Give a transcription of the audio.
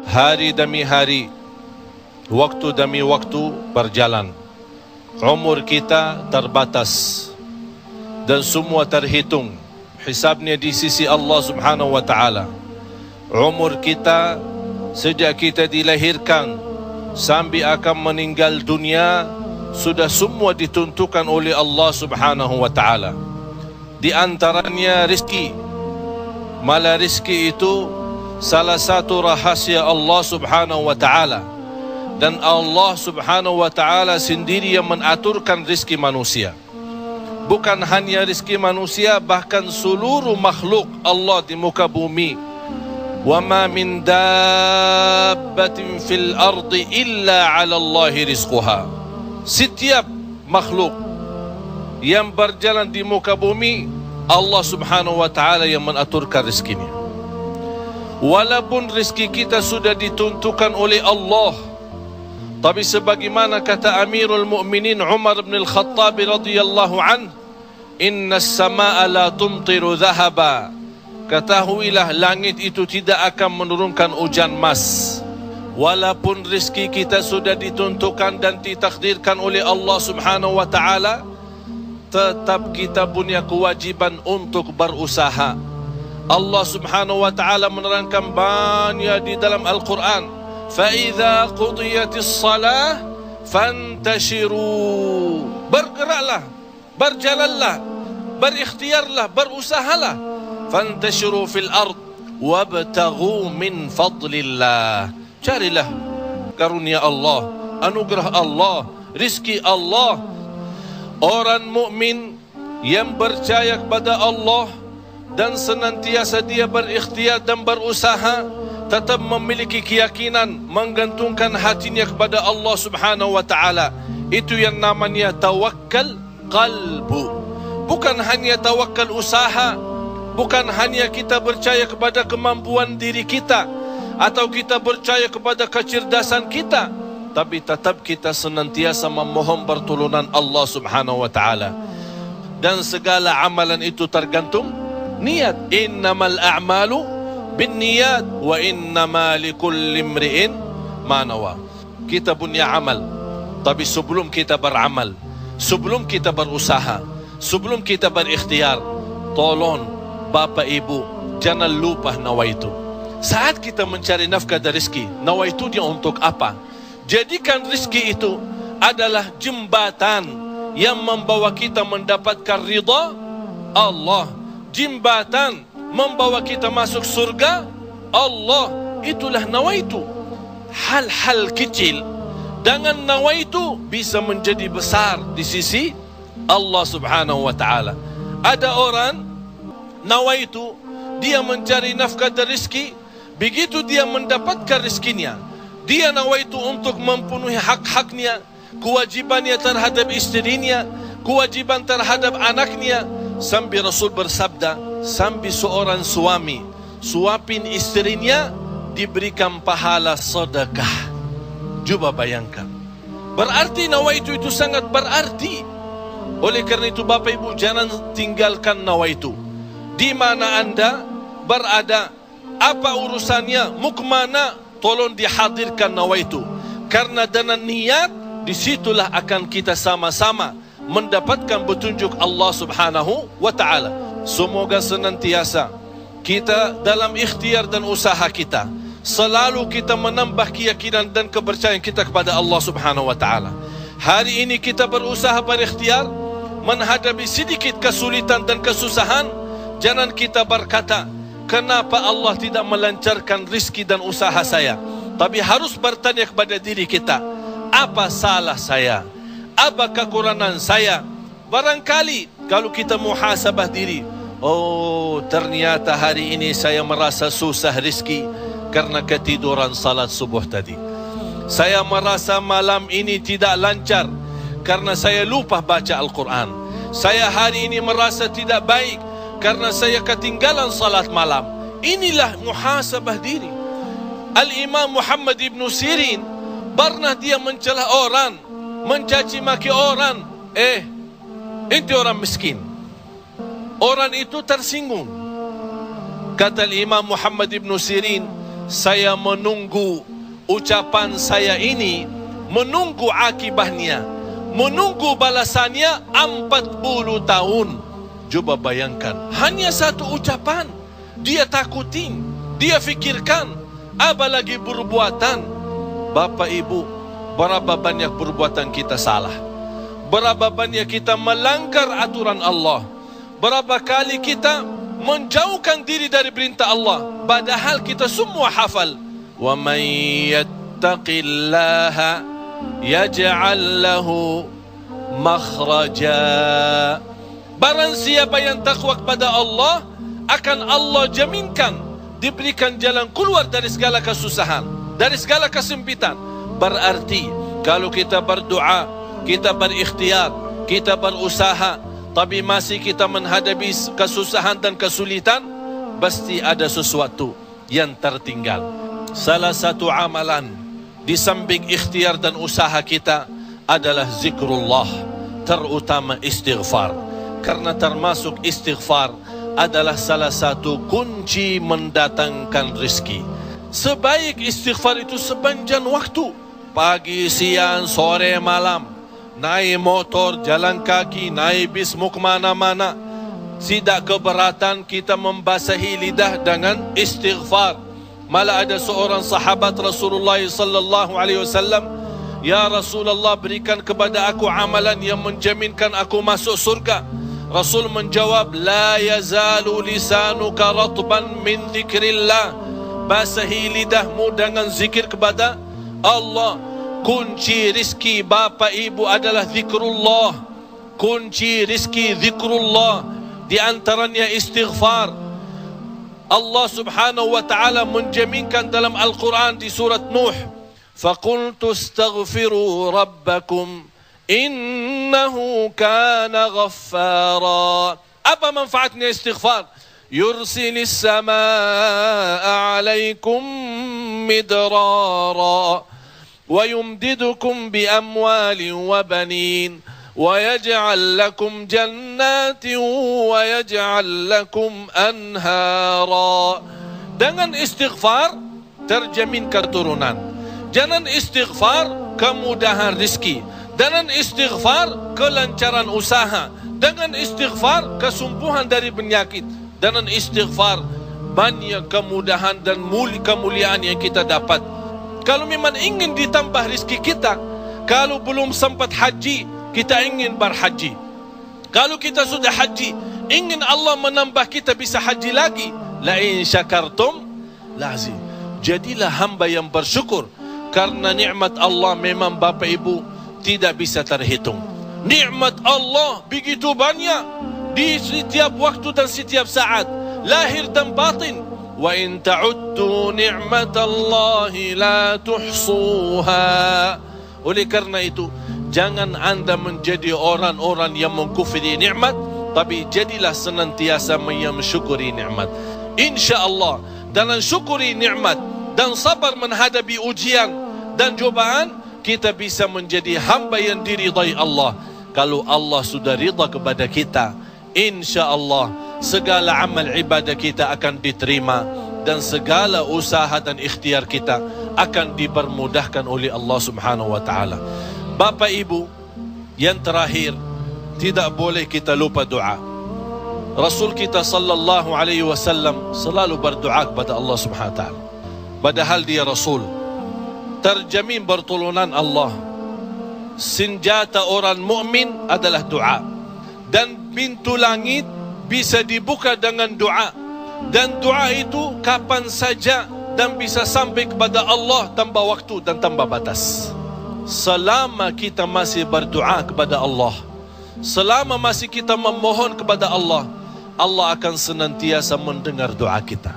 Hari demi hari, waktu demi waktu berjalan. Umur kita terbatas dan semua terhitung hisabnya di sisi Allah Subhanahu wa taala. Umur kita sejak kita dilahirkan sampai akan meninggal dunia sudah semua ditentukan oleh Allah Subhanahu wa taala. Di antaranya rezeki. Malah rezeki itu salah satu rahasia Allah Subhanahu wa taala, dan Allah Subhanahu wa taala sendiri yang mengaturkan rezeki manusia. Bukan hanya rezeki manusia, bahkan seluruh makhluk Allah di muka bumi. Wa ma min dabbatin fil ardi illa 'ala Allahi rizquha. Setiap makhluk yang berjalan di muka bumi, Allah Subhanahu wa taala yang mengaturkan rezekinya. Walaupun rezeki kita sudah ditentukan oleh Allah, tapi sebagaimana kata Amirul Mukminin Umar bin Al-Khattab radhiyallahu anhu, inna as-samaa'a la tumtiru dhahaba. Ketahuilah langit itu tidak akan menurunkan hujan emas. Walaupun rezeki kita sudah ditentukan dan ditakdirkan oleh Allah Subhanahu wa taala, tetap kita punya kewajiban untuk berusaha. Allah Subhanahu wa taala menerangkan banyak di dalam Al-Quran, فَإِذَا قُضِيَتِ الصَّلَاةِ فَانْتَشِرُوا. Bergeraklah, berjalanlah, berikhtiarlah, berusahalah. فَانْتَشِرُوا فِي الْأَرْضِ وَابْتَغُوا مِنْ فَضْلِ اللَّهِ. Carilah karunia Allah, anugerah Allah, rizki Allah. Orang mukmin yang percaya kepada Allah dan senantiasa dia berikhtiar dan berusaha, tetap memiliki keyakinan, menggantungkan hatinya kepada Allah Subhanahu wa taala. Itu yang namanya tawakkal qalbu. Bukan hanya tawakkal usaha, bukan hanya kita percaya kepada kemampuan diri kita atau kita percaya kepada kecerdasan kita, tapi tetap kita senantiasa memohon pertolongan Allah Subhanahu wa taala. Dan segala amalan itu tergantung niat. Innamal a'malu binniyat wa innama likulli imri'in ma nawa. Kita punya amal, tapi sebelum kita beramal, sebelum kita berusaha, sebelum kita berikhtiar, tolong Bapak Ibu jangan lupa nawaitu. Saat kita mencari nafkah dan rezeki, nawaitu dia untuk apa? Jadikan rezeki itu adalah jembatan yang membawa kita mendapatkan ridha Allah, jembatan membawa kita masuk surga Allah. Itulah nawaitu. Hal-hal kecil dengan nawaitu bisa menjadi besar di sisi Allah Subhanahu wa taala. Ada orang nawaitu dia mencari nafkah dan rezeki, begitu dia mendapatkan rezekinya, dia nawaitu untuk memenuhi hak-haknya, kewajibannya terhadap istrinya, kewajiban terhadap anaknya. Sampai Rasul bersabda, sampai seorang suami suapin istrinya diberikan pahala sedekah. Coba bayangkan, berarti nawaitu itu sangat berarti. Oleh karena itu Bapak Ibu jangan tinggalkan nawaitu. Di mana anda berada, apa urusannya, mau kemana, tolong dihadirkan nawaitu. Karena dengan niat, disitulah akan kita sama-sama mendapatkan petunjuk Allah Subhanahu wa ta'ala. Semoga senantiasa kita dalam ikhtiar dan usaha kita, selalu kita menambah keyakinan dan kepercayaan kita kepada Allah Subhanahu wa ta'ala. Hari ini kita berusaha berikhtiar, menghadapi sedikit kesulitan dan kesusahan, jangan kita berkata, kenapa Allah tidak melancarkan rizki dan usaha saya? Tapi harus bertanya kepada diri kita, apa salah saya? Apa kekurangan saya? Barangkali kalau kita muhasabah diri, oh ternyata hari ini saya merasa susah rizki karena ketiduran salat subuh tadi. Saya merasa malam ini tidak lancar karena saya lupa baca Al-Quran. Saya hari ini merasa tidak baik karena saya ketinggalan salat malam. Inilah muhasabah diri. Al-Imam Muhammad ibn Sirin pernah dia mencela orang, mencaci maki orang. Itu orang miskin. Orang itu tersinggung. Kata Imam Muhammad ibn Sirin, saya menunggu ucapan saya ini, menunggu akibahnya, menunggu balasannya 40 tahun. Coba bayangkan, hanya satu ucapan dia takutin, dia fikirkan, apalagi perbuatan. Bapak Ibu, berapa banyak perbuatan kita salah, berapa banyak kita melanggar aturan Allah, berapa kali kita menjauhkan diri dari perintah Allah, padahal kita semua hafal. Wa may yattaqillaha yaj'al lahu makhraja. Barang siapa yang takwa kepada Allah, akan Allah jaminkan diberikan jalan keluar dari segala kesusahan, dari segala kesempitan. Berarti kalau kita berdoa, kita berikhtiar, kita berusaha, tapi masih kita menghadapi kesusahan dan kesulitan, pasti ada sesuatu yang tertinggal. Salah satu amalan di samping ikhtiar dan usaha kita adalah zikrullah, terutama istighfar. Karena termasuk istighfar adalah salah satu kunci mendatangkan rezeki. Sebaik istighfar itu sepanjang waktu, pagi, siang, sore, malam. Naik motor, jalan kaki, naik bis, mau kemana-mana, tidak keberatan kita membasahi lidah dengan istighfar. Malah ada seorang sahabat Rasulullah sallallahu alaihi wasallam, "Ya Rasulullah, berikan kepada aku amalan yang menjaminkan aku masuk surga." Rasul menjawab, "La yazalu lisanuka ratban min zikrillah." Basahi lidahmu dengan zikir kepada Allah. Kunci rizki Bapak Ibu adalah zikrullah. Kunci rizki zikrullah, di antaranya istighfar. Allah subhanahu wa ta'ala menjaminkan dalam Al-Quran di surat Nuh, "Faqultu astaghfiru rabbakum innahu kana ghaffara." Apa manfaatnya istighfar? Yursilis samaa alaikum midrara wa yumdidukum bi amwalin wa banin wa yaj'al lakum jannatin wa yaj'al lakum anhara. Dengan istighfar terjamin keturunan. Dengan istighfar kemudahan rezeki. Dengan istighfar kelancaran usaha. Dengan istighfar kesembuhan dari penyakit. Dengan istighfar banyak kemudahan dan kemuliaan yang kita dapat. Kalau memang ingin ditambah rezeki kita, kalau belum sempat haji, kita ingin berhaji. Kalau kita sudah haji, ingin Allah menambah kita bisa haji lagi. La in syakartum lazim. Jadilah hamba yang bersyukur, karena nikmat Allah memang Bapak Ibu tidak bisa terhitung. Nikmat Allah begitu banyak di setiap waktu dan setiap saat, lahir dan batin. Wa in ta'uddu ni'matallahi la tuhsuha. Oleh karena itu, jangan anda menjadi orang-orang yang mengkufri nikmat, tapi jadilah senantiasa mensyukuri nikmat. InsyaAllah dengan syukuri nikmat dan sabar menghadapi ujian dan cobaan, kita bisa menjadi hamba yang diridai Allah. Kalau Allah sudah ridha kepada kita, InsyaAllah segala amal ibadah kita akan diterima, dan segala usaha dan ikhtiar kita akan dipermudahkan oleh Allah subhanahu wa ta'ala. Bapak Ibu, yang terakhir, tidak boleh kita lupa doa. Rasul kita sallallahu alaihi wasallam selalu berdoa kepada Allah subhanahu wa ta'ala. Padahal dia Rasul, terjamin pertolongan Allah. Senjata orang mukmin adalah doa, dan pintu langit bisa dibuka dengan doa, dan doa itu kapan saja dan bisa sampai kepada Allah tanpa waktu dan tanpa batas. Selama kita masih berdoa kepada Allah, selama masih kita memohon kepada Allah, Allah akan senantiasa mendengar doa kita.